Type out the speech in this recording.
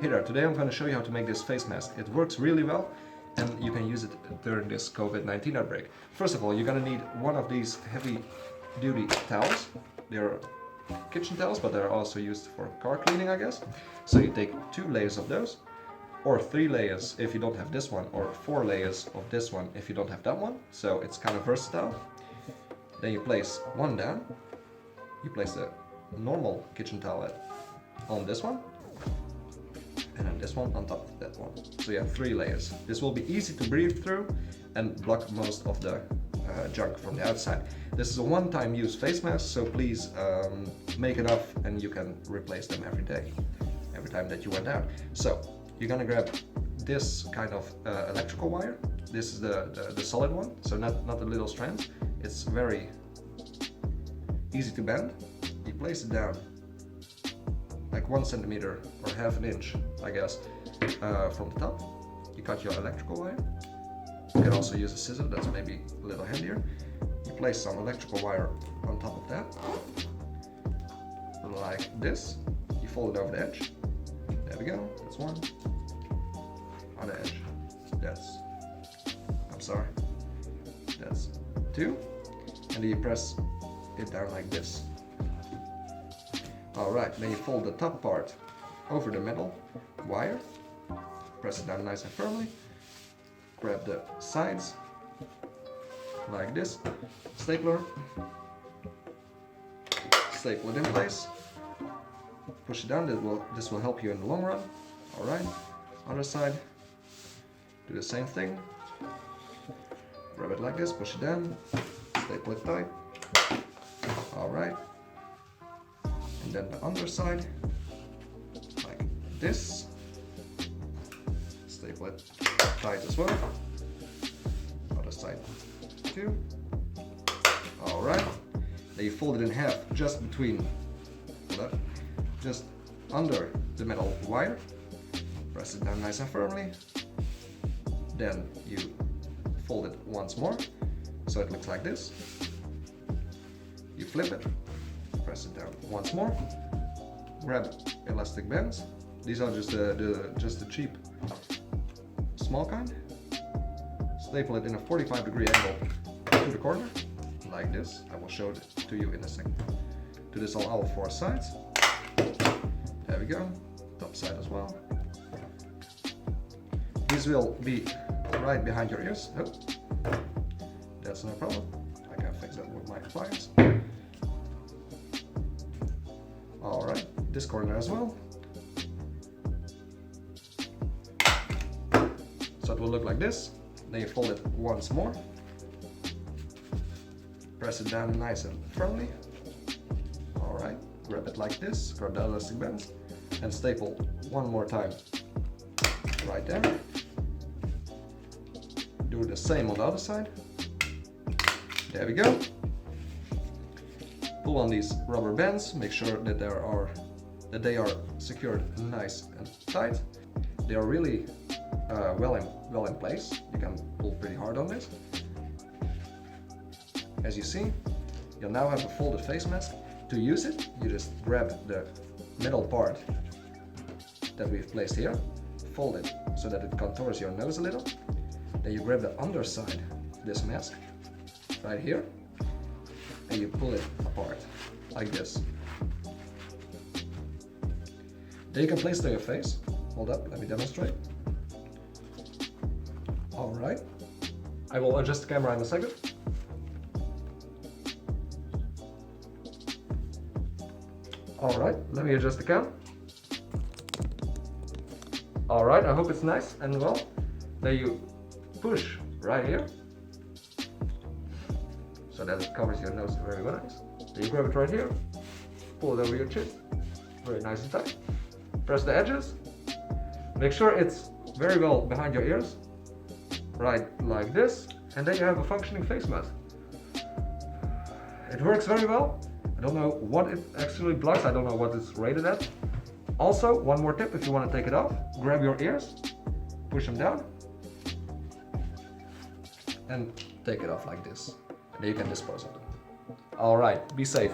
Hey there, today I'm going to show you how to make this face mask. It works really well and you can use it during this COVID-19 outbreak. First of all, you're going to need one of these heavy duty towels. They're kitchen towels, but they're also used for car cleaning, I guess. So you take 2 layers of those, or 3 layers if you don't have this one, or 4 layers of this one if you don't have that one. So it's kind of versatile. Then you place one down. You place the normal kitchen towel on this one, and then this one on top of that one. So you have 3 layers. This will be easy to breathe through and block most of the junk from the outside. This is a one-time use face mask, so please make enough and you can replace them every day, every time that you went out. So you're gonna grab this kind of electrical wire. This is the solid one, so not the little strands. It's very easy to bend. You place it down like 1 centimeter or half an inch, I guess, from the top. You cut your electrical wire. You can also use a scissor, that's maybe a little handier. You place some electrical wire on top of that, like this. You fold it over the edge. There we go, that's 1. On the edge, that's 2. And then you press it down like this. Alright, then you fold the top part over the metal wire, press it down nice and firmly, grab the sides like this, stapler, staple it in place, push it down. This will help you in the long run. Alright, other side, do the same thing, grab it like this, push it down, staple it tight. Alright. And then the underside, like this, staple it tight as well, other side too. Alright, then you fold it in half just between, just under the metal wire, press it down nice and firmly, then you fold it once more, so it looks like this. You flip it, press it down once more, grab elastic bands. These are just the cheap small kind. Staple it in a 45-degree angle to the corner, like this. I will show it to you in a second. Do this on all 4 sides. There we go. Top side as well. These will be right behind your ears. Oh, that's no problem. I can fix that with my pliers. Alright, this corner as well. So it will look like this. Then you fold it once more. Press it down nice and firmly. Alright, grab it like this, grab the elastic bands, and staple one more time right there. Do the same on the other side. There we go. Pull on these rubber bands, make sure that they are secured nice and tight. They are really well in place. You can pull pretty hard on this. As you see, you'll now have a folded face mask. To use it, you just grab the middle part that we've placed here, fold it so that it contours your nose a little. Then you grab the underside of this mask right here, and you pull it apart like this. Then you can place it on your face. Hold up, let me demonstrate. Alright, I will adjust the camera in a second. Alright, let me adjust the cam. Alright, I hope it's nice and well. Then you push right here, so that it covers your nose very nice. Then you grab it right here, pull it over your chin, very nice and tight. Press the edges, make sure it's very well behind your ears, right like this, and then you have a functioning face mask. It works very well. I don't know what it actually blocks, I don't know what it's rated at. Also, one more tip, if you want to take it off, grab your ears, push them down, and take it off like this. And then you can dispose of them. Alright, be safe.